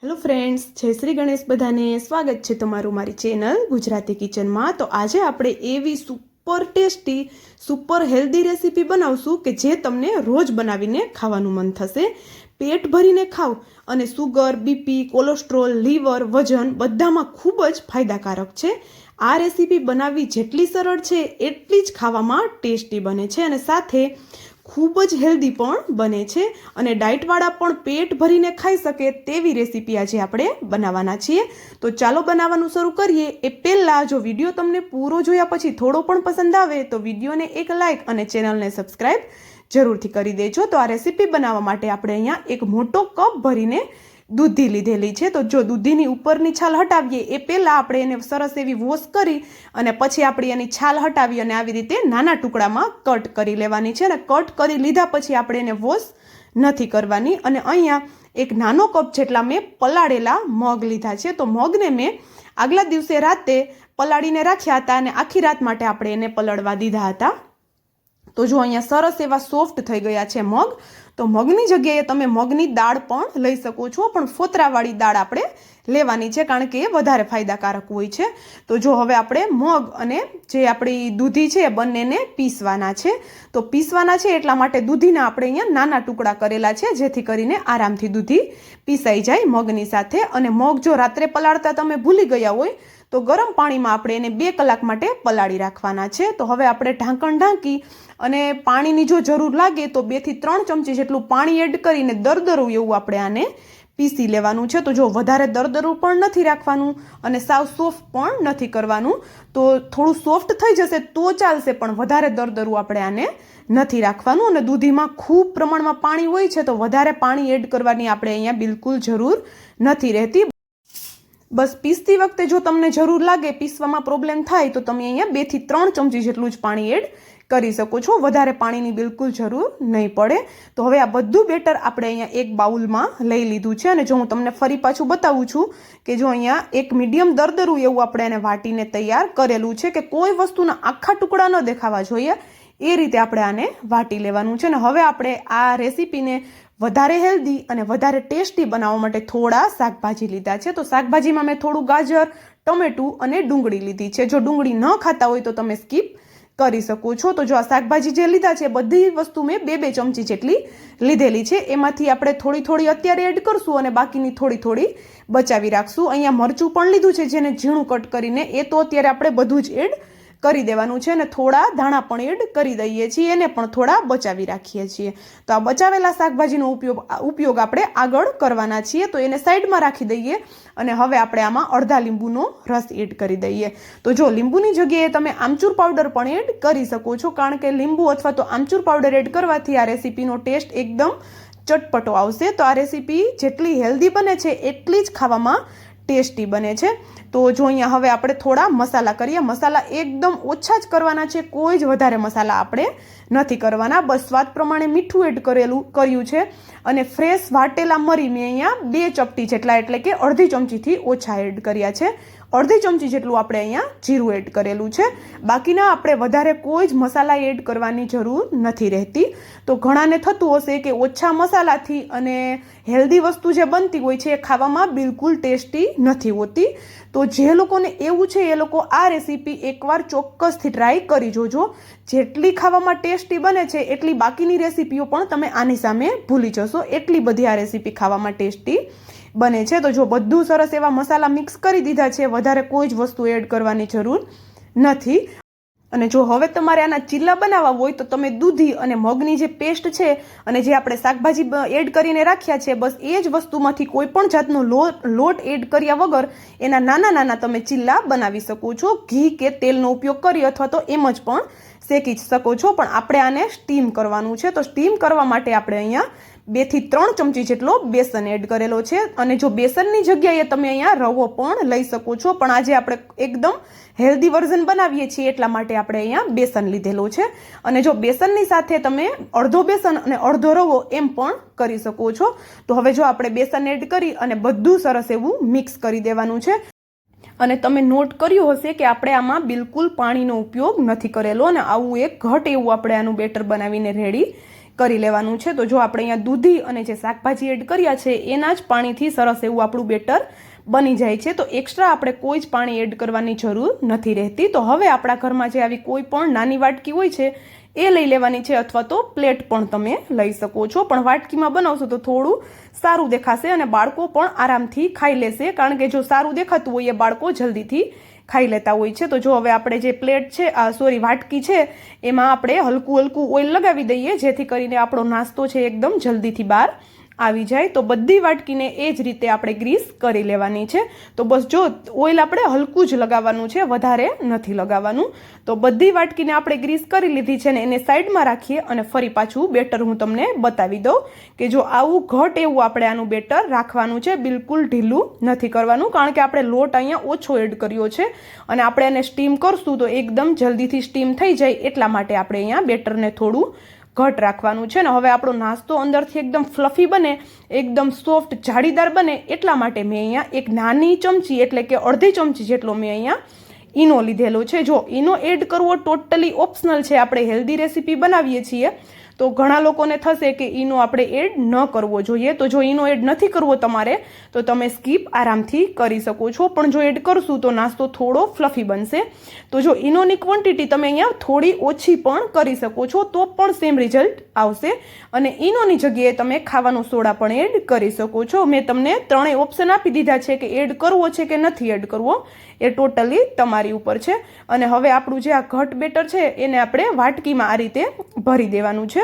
Hello friends, જય શ્રી ગણેશ. બધાને સ્વાગત છે તમારું મારી ચેનલ ગુજરાતી કિચનમાં. તો આજે આપણે એવી super tasty, super healthy recipe બનાવશું કે જે તમને રોજ બનાવીને ખાવાનું મન થશે. પેટ ભરીને ખાવ અને સુગર, બીપી, કોલેસ્ટ્રોલ, લીવર, વજન બધામાં ખૂબ જ ફાયદાકારક છે. આ રેસીપી બનાવવી જેટલી સરળ છે એટલી જ ખાવામાં ટેસ્ટી બને છે અને સાથે ખૂબ જ હેલ્ધી પણ બને છે અને ડાયટવાળા પણ પેટ ભરીને ખાઈ શકે તેવી રેસીપી આજે આપણે બનાવવાના છીએ. તો ચાલો બનાવવાનું શરૂ કરીએ. એ પહેલાં જો વિડીયો તમને પૂરો જોયા પછી થોડો પણ પસંદ આવે તો વિડીયોને એક લાઇક અને ચેનલને સબસ્ક્રાઈબ જરૂરથી કરી દેજો. તો આ રેસીપી બનાવવા માટે આપણે અહીંયા એક મોટો કપ ભરીને દૂધી લીધેલી છે. તો જો દૂધીની ઉપરની છાલ હટાવીએ એ પહેલાં આપણે એને સરસ એવી વોશ કરી અને પછી આપણે એની છાલ હટાવી અને આવી રીતે નાના ટુકડામાં કટ કરી લેવાની છે. અને કટ કરી લીધા પછી આપણે એને વોશ નથી કરવાની. અને અહીંયા એક નાનો કપ જેટલા મેં પલાળેલા મગ લીધા છે. તો મગને મેં આગલા દિવસે રાતે પલાળીને રાખ્યા હતા અને આખી રાત માટે આપણે એને પલળવા દીધા હતા. તો જો અહીંયા સરસ એવા સોફ્ટ થઈ ગયા છે મગ. તો મગની જગ્યાએ તમે મગની દાળ પણ લઈ શકો છો, પણ ફોતરાવાળી દાળ આપણે લેવાની છે કારણ કે એ વધારે ફાયદાકારક હોય છે. તો જો હવે આપણે મગ અને જે આપણી દૂધી છે બંનેને પીસવાના છે. તો પીસવાના છે એટલા માટે દૂધીના આપણે અહીંયા નાના ટુકડા કરેલા છે જેથી કરીને આરામથી દૂધી પીસાઈ જાય મગની સાથે. અને મગ જો રાત્રે પલાળતા તમે ભૂલી ગયા હોય તો ગરમ પાણીમાં આપણે એને 2 કલાક માટે પલાળી રાખવાના છે. તો હવે આપણે ઢાંકણ ઢાંકી અને પાણીની જો જરૂર લાગે તો 2 થી 3 ચમચી જેટલું પાણી એડ કરીને દરદરું એવું આપણે આને પીસી લેવાનું છે. તો જો વધારે દરદરું પણ નથી રાખવાનું અને સાવ સોફ્ટ પણ નથી કરવાનું. તો થોડું સોફ્ટ થઈ જશે તો ચાલશે, પણ વધારે દરદરું આપણે આને નથી રાખવાનું. અને દૂધીમાં ખૂબ પ્રમાણમાં પાણી હોય છે તો વધારે પાણી એડ કરવાની આપણે અહીંયા બિલકુલ જરૂર નથી રહેતી. બસ પીસતી વખતે જો તમને જરૂર લાગે, પીસવામાં પ્રોબ્લેમ થાય તો તમે અહીંયા 2 થી 3 ચમચી જેટલું જ પાણી એડ કરી શકો છો. વધારે પાણીની બિલકુલ જરૂર નહીં પડે. તો હવે આ બધું બેટર આપણે અહીંયા એક બાઉલમાં લઈ લીધું છે. અને જો હું તમને ફરી પાછું બતાવું છું કે જો અહીંયા એક મીડિયમ દરદરું એવું આપણે એને વાટીને તૈયાર કરેલું છે કે કોઈ વસ્તુના આખા ટુકડા ન દેખાવા જોઈએ એ રીતે આપણે આને વાટી લેવાનું છે. અને હવે આપણે આ રેસીપીને વધારે હેલ્ધી અને વધારે ટેસ્ટી બનાવવા માટે થોડા શાકભાજી લીધા છે. તો શાકભાજીમાં મેં થોડું ગાજર, ટમેટું અને ડુંગળી લીધી છે. જો ડુંગળી ન ખાતા હોય તો તમે સ્કીપ કરી શકો છો. તો જો આ શાકભાજી જે લીધા છે બધી વસ્તુ મેં 2 ચમચી જેટલી લીધેલી છે. એમાંથી આપણે થોડી થોડી અત્યારે એડ કરશું અને બાકીની થોડી થોડી બચાવી રાખશું. અહીંયા મરચું પણ લીધું છે જેને ઝીણું કટ કરીને, એ તો અત્યારે આપણે બધું જ એડ કરી દેવાનું છે. અને થોડા ધાણા પણ એડ કરી દઈએ છીએ, એને પણ થોડા બચાવી રાખીએ છીએ. તો આ બચાવેલા શાકભાજીનો ઉપયોગ આપણે આગળ કરવાના છીએ. તો એને સાઈડમાં રાખી દઈએ અને હવે આપણે આમાં અડધા લીંબુનો રસ એડ કરી દઈએ. તો જો લીંબુની જગ્યાએ તમે આમચૂર પાવડર પણ એડ કરી શકો છો, કારણ કે લીંબુ અથવા તો આમચૂર પાવડર એડ કરવાથી આ રેસીપીનો ટેસ્ટ એકદમ ચટપટો આવશે. તો આ રેસીપી જેટલી હેલ્ધી બને છે એટલી જ ખાવામાં ટેસ્ટી બને છે. તો જો અહીંયા હવે આપણે થોડા મસાલા કરીએ. મસાલા એકદમ ઓછા જ કરવાના છે, કોઈ જ વધારે મસાલા આપણે નથી કરવાના. બસ સ્વાદ પ્રમાણે મીઠું એડ કર્યું છે. અને ફ્રેશ વાટેલા મરી મેં અહીંયા 2 ચપટી જેટલા એટલે કે અડધી ચમચીથી ઓછા એડ કર્યા છે. અડધી ચમચી જેટલું આપણે અહીંયા જીરું એડ કરેલું છે. બાકીના આપણે વધારે કોઈ જ મસાલા એડ કરવાની જરૂર નથી રહેતી. તો ઘણાને થતું હશે કે ઓછા મસાલાથી અને હેલ્ધી વસ્તુ જે બનતી હોય છે એ ખાવામાં બિલકુલ ટેસ્ટી નથી હોતી. તો જે લોકોને એવું છે એ લોકો આ રેસીપી એકવાર ચોક્કસથી ટ્રાય કરી જોજો. જેટલી ખાવામાં ટેસ્ટી બને છે એટલી બાકીની રેસીપીઓ પણ તમે આની સામે ભૂલી જશો, એટલી બધી આ રેસીપી ખાવામાં ટેસ્ટી બને છે. તો જો બધું સરસ એવા મસાલા મિક્સ કરી દીધા છે, વધારે કોઈ જ વસ્તુ એડ કરવાની જરૂર નથી. અને જો હવે તમારે આના ચીલા બનાવવા હોય તો તમે દૂધી અને મગની જે પેસ્ટ છે અને જે આપણે શાકભાજી એડ કરીને રાખ્યા છે, બસ એ જ વસ્તુમાંથી કોઈ પણ જાતનો લોટ એડ કર્યા વગર એના નાના નાના તમે ચીલા બનાવી શકો છો. ઘી કે તેલનો ઉપયોગ કરી અથવા તો એમ જ પણ શેકી શકો છો. પણ આપણે આને સ્ટીમ કરવાનું છે. તો સ્ટીમ કરવા માટે આપણે અહીંયા 2 થી 3 ચમચી જેટલો બેસન એડ કરેલો છે. અને જો બેસનની જગ્યાએ તમે અહીંયા રવો પણ લઈ શકો છો, પણ આજે આપણે એકદમ હેલ્ધી વર્ઝન બનાવીએ છીએ એટલા માટે આપણે અહીંયા બેસન લીધેલો છે. અને જો બેસનની સાથે તમે અડધો બેસન અને અડધો રવો એમ પણ કરી શકો છો. તો હવે જો આપણે બેસન એડ કરી અને બધું સરસ એવું મિક્સ કરી દેવાનું છે. અને તમે નોટ કર્યું હશે કે આપણે આમાં બિલકુલ પાણીનો ઉપયોગ નથી કરેલો અને આવું એક ઘટ એવું આપણે આનું બેટર બનાવીને રેડી કરી લેવાનું છે. તો જો આપણે અહીંયા દૂધી અને જે શાકભાજી એડ કર્યા છે એના જ પાણીથી સરસ એવું આપણું બેટર બની જાય છે. તો એક્સ્ટ્રા આપણે કોઈ જ પાણી એડ કરવાની જરૂર નથી રહેતી. તો હવે આપણા ઘરમાં જે આવી કોઈ પણ નાની વાટકી હોય છે એ લઈ લેવાની છે, અથવા તો પ્લેટ પણ તમે લઈ શકો છો. પણ વાટકીમાં બનાવશો તો થોડું સારું દેખાશે અને બાળકો પણ આરામથી ખાઈ લેશે, કારણ કે જો સારું દેખાતું હોય એ બાળકો જલ્દીથી ખાઈ લેતા હોય છે. તો જો હવે આપણે જે પ્લેટ છે વાટકી છે એમાં આપણે હલકું હલકું ઓઇલ લગાવી દઈએ, જેથી કરીને આપણો નાસ્તો છે એકદમ જલ્દીથી બહાર આવી જાય. તો બધી વાટકીને એ જ રીતે આપણે ગ્રીસ કરી લેવાની છે. તો બસ જો ઓઇલ આપણે હલકું જ લગાવવાનું છે, વધારે નથી લગાવવાનું. તો બધી વાટકીને આપણે ગ્રીસ કરી લીધી છે ને એને સાઈડમાં રાખીએ અને ફરી પાછું બેટર હું તમને બતાવી દઉં કે જો આવું ઘટ એવું આપણે આનું બેટર રાખવાનું છે, બિલકુલ ઢીલું નથી કરવાનું, કારણ કે આપણે લોટ અહીંયા ઓછો એડ કર્યો છે અને આપણે એને સ્ટીમ કરશું તો એકદમ જલ્દીથી સ્ટીમ થઈ જાય, એટલા માટે આપણે અહીંયા બેટરને થોડું ઘટ રાખવાનું છે. ને હવે આપણો નાસ્તો અંદરથી એકદમ ફ્લફી બને, એકદમ સોફ્ટ જાળીદાર બને, એટલા માટે મેં અહીંયા એક નાની ચમચી એટલે કે અડધી ચમચી જેટલો મેં અહીંયા ઈનો લીધેલો છે. જો ઈનો એડ કરવો ટોટલી ઓપ્શનલ છે, આપણે હેલ્ધી રેસીપી બનાવીએ છીએ તો ઘણા લોકોને થશે કે ઈનો આપણે એડ ન કરવો જોઈએ. તો જો ઈનો એડ નથી કરવો તમારે તો તમે સ્કીપ આરામથી કરી શકો છો, પણ જો એડ કરશું તો નાસ્તો થોડો ફ્લફી બનશે. તો જો ઈનોની ક્વોન્ટિટી તમે અહીંયા થોડી ઓછી પણ કરી શકો છો તો પણ સેમ રિઝલ્ટ આવશે. અને ઈનોની જગ્યાએ તમે ખાવાનો સોડા પણ એડ કરી શકો છો. મેં તમને ત્રણેય ઓપ્શન આપી દીધા છે કે એડ કરવો છે કે નથી એડ કરવો, એ ટોટલી તમારી ઉપર છે. અને હવે આપણું જે આ ઘટ બેટર છે એને આપણે વાટકીમાં આ રીતે ભરી દેવાનું છે.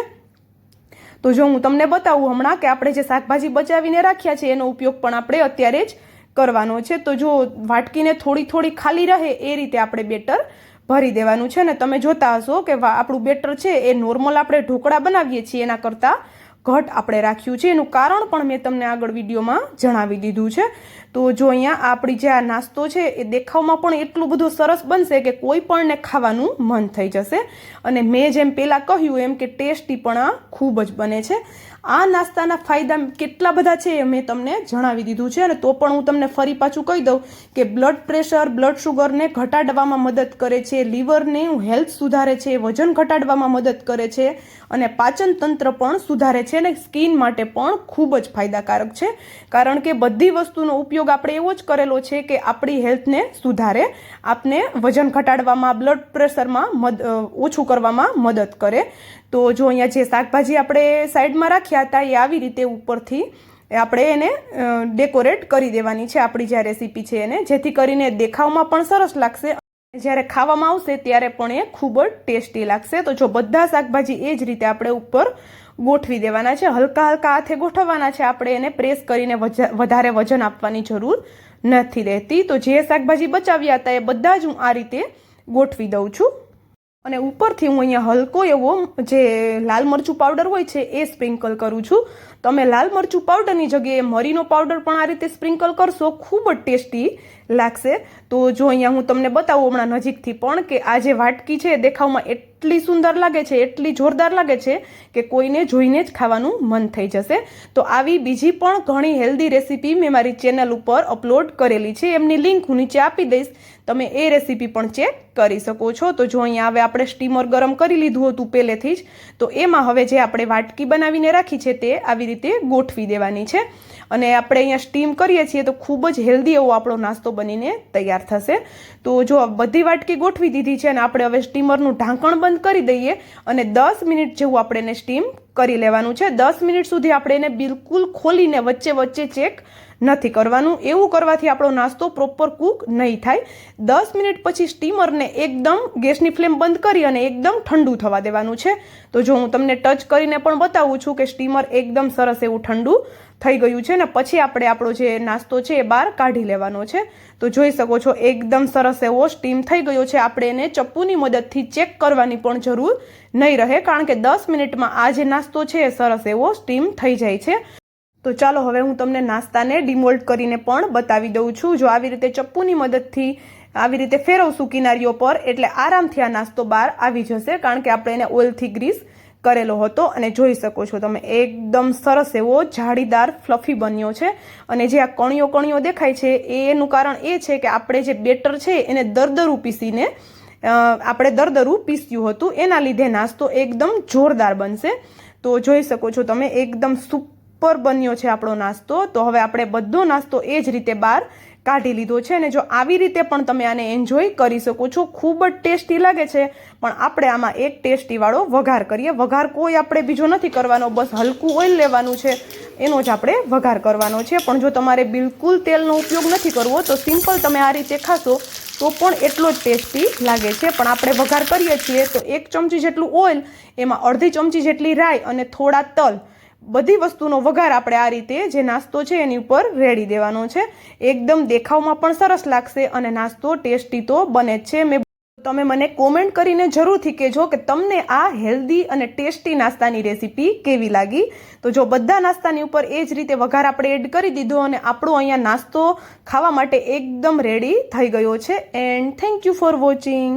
તો જો હું તમને બતાવું હમણાં કે આપણે જે શાકભાજી બચાવીને રાખ્યા છે એનો ઉપયોગ પણ આપણે અત્યારે જ કરવાનો છે. તો જો વાટકીને થોડી થોડી ખાલી રહે એ રીતે આપણે બેટર ભરી દેવાનું છે. ને તમે જોતા હશો કે આપણું બેટર છે એ નોર્મલ આપણે ઢોકળા બનાવીએ છીએ એના કરતાં ઘટ આપણે રાખ્યું છે. એનું કારણ પણ મેં તમને આગળ વિડીયોમાં જણાવી દીધું છે. તો જો અહીંયા આપણી જે આ નાસ્તો છે એ દેખાવમાં પણ એટલું બધું સરસ બનશે કે કોઈ પણને ખાવાનું મન થઈ જશે. અને મેં જેમ પહેલાં કહ્યું એમ કે ટેસ્ટી પણ આ ખૂબ જ બને છે. આ નાસ્તાના ફાયદા કેટલા બધા છે એ મેં તમને જણાવી દીધું છે. અને તો પણ હું તમને ફરી પાછું કહી દઉં કે બ્લડ પ્રેશર, બ્લડ શુગરને ઘટાડવામાં મદદ કરે છે, લીવરને હેલ્થ સુધારે છે, વજન ઘટાડવામાં મદદ કરે છે અને પાચન તંત્ર પણ સુધારે છે અને સ્કિન માટે પણ ખૂબ જ ફાયદાકારક છે. કારણ કે બધી વસ્તુનો ઉપયોગ આપણે એવો જ કરેલો છે કે આપણી હેલ્થને સુધારે, આપને વજન ઘટાડવામાં, બ્લડ પ્રેશરમાં ઓછું કરવામાં મદદ કરે. તો જો અહીંયા જે શાકભાજી આપણે સાઈડમાં રાખ્યા હતા એ આવી રીતે ઉપરથી આપણે એને ડેકોરેટ કરી દેવાની છે આપણી જે રેસીપી છે એને, જેથી કરીને દેખાવમાં પણ સરસ લાગશે, જ્યારે ખાવામાં આવશે ત્યારે પણ એ ખૂબ જ ટેસ્ટી લાગશે. તો જો બધા શાકભાજી એ જ રીતે આપણે ઉપર ગોઠવી દેવાના છે, હલકા હલકા હાથે ગોઠવવાના છે, આપણે એને પ્રેસ કરીને વધારે વજન આપવાની જરૂર નથી રહેતી. તો જે શાકભાજી બચાવ્યા હતા એ બધા જ હું આ રીતે ગોઠવી દઉં છું. અને ઉપરથી હું અહીંયા હલકો એવો જે લાલ મરચું પાવડર હોય છે એ સ્પ્રિંકલ કરું છું. તમે લાલ મરચું પાવડરની જગ્યાએ મરીનો પાવડર પણ આ રીતે સ્પ્રિંકલ કરશો, ખૂબ જ ટેસ્ટી લાગશે. તો જો અહીંયા હું તમને બતાવું હમણાં નજીકથી પણ કે આ જે વાટકી છે દેખાવમાં એટલી સુંદર લાગે છે, એટલી જોરદાર લાગે છે કે કોઈને જોઈને જ ખાવાનું મન થઈ જશે. તો આવી બીજી પણ ઘણી હેલ્ધી રેસીપી મેં મારી ચેનલ ઉપર અપલોડ કરેલી છે, એમની લિંક હું નીચે આપી દઈશ, તમે એ રેસીપી પણ ચેક કરી શકો છો. તો જો અહીંયા હવે આપણે સ્ટીમર ગરમ કરી લીધું હતું પહેલેથી જ, તો એમાં હવે જે આપણે વાટકી બનાવીને રાખી છે તે આવી રીતે ગોઠવી દેવાની છે. અને આપણે અહીંયા સ્ટીમ કરીએ છીએ તો ખૂબ જ હેલ્ધી એવો આપણો નાસ્તો બનીને તૈયાર થશે. તો જો બધી વાટકી ગોઠવી દીધી છે અને આપણે હવે સ્ટીમરનું ઢાંકણ બંધ કરી દઈએ અને 10 મિનિટ જેવું આપણે એને સ્ટીમ કરી લેવાનું છે. 10 મિનિટ સુધી આપણે એને બિલકુલ ખોલીને વચ્ચે વચ્ચે ચેક નથી કરવાનું. એવું કરવાથી આપણો નાસ્તો પ્રોપર કૂક નહીં થાય. 10 મિનિટ પછી સ્ટીમરને એકદમ ગેસની ફ્લેમ બંધ કરી અને એકદમ ઠંડુ થવા દેવાનું છે. તો જો હું તમને ટચ કરીને પણ બતાવું છું કે સ્ટીમર એકદમ સરસ એવું ઠંડુ થઈ ગયું છે ને પછી આપણે આપણો જે નાસ્તો છે એ બહાર કાઢી લેવાનો છે. તો જોઈ શકો છો એકદમ સરસ એવો સ્ટીમ થઈ ગયો છે. આપણે એને ચપ્પુની મદદથી ચેક કરવાની પણ જરૂર નહીં રહે, કારણ કે 10 મિનિટમાં આ જે નાસ્તો છે એ સરસ એવો સ્ટીમ થઈ જાય છે. તો ચાલો હવે હું તમને નાસ્તાને ડિમોલ્ડ કરીને પણ બતાવી દઉં છું. જો આવી રીતે ચપ્પુની મદદથી આવી રીતે ફેરવશું કિનારીઓ પર એટલે આરામથી આ નાસ્તો બહાર આવી જશે, કારણ કે આપણે એને ઓઇલથી ગ્રીસ કરેલો હતો. અને જોઈ શકો છો તમે એકદમ સરસ એવો જાળીદાર ફ્લફી બન્યો છે. અને જે આ કણીઓ કણીઓ દેખાય છે એનું કારણ એ છે કે આપણે જે બેટર છે એને દરદરું પીસીને આપણે દરદરું પીસ્યું હતું, એના લીધે નાસ્તો એકદમ જોરદાર બનશે. તો જોઈ શકો છો તમે એકદમ સુપર બન્યો છે આપણો નાસ્તો. તો હવે આપણે બધો નાસ્તો એ જ રીતે બહાર કાઢી લીધો છે. અને જો આવી રીતે પણ તમે આને એન્જોય કરી શકો છો. ખૂબ જ ટેસ્ટી લાગે છે. પણ આપણે આમાં એક ટેસ્ટીવાળો વઘાર કરીએ. વઘાર કોઈ આપણે બીજો નથી કરવાનો, બસ હલકું ઓઇલ લેવાનું છે, એનો જ આપણે વઘાર કરવાનો છે. પણ જો તમારે બિલકુલ તેલનો ઉપયોગ નથી કરવો તો સિમ્પલ તમે આ રીતે ખાશો તો પણ એટલો જ ટેસ્ટી લાગે છે. પણ આપણે વઘાર કરીએ છીએ તો 1 ચમચી જેટલું ઓઇલ, એમાં અડધી ચમચી જેટલી રાઈ અને થોડા તલ, બધી વસ્તુનો વઘાર આપણે આ રીતે જે નાસ્તો છે એની ઉપર રેડી દેવાનો છે. એકદમ દેખાવમાં પણ સરસ લાગશે અને નાસ્તો ટેસ્ટી તો બને જ છે. તમે મને કોમેન્ટ કરીને જરૂરથી કહેજો કે તમને આ હેલ્ધી અને ટેસ્ટી નાસ્તાની રેસીપી કેવી લાગી. તો જો બધા નાસ્તાની ઉપર એ જ રીતે વઘાર આપણે એડ કરી દીધો અને આપણો અહીંયા નાસ્તો ખાવા માટે એકદમ રેડી થઈ ગયો છે. And thank you for watching.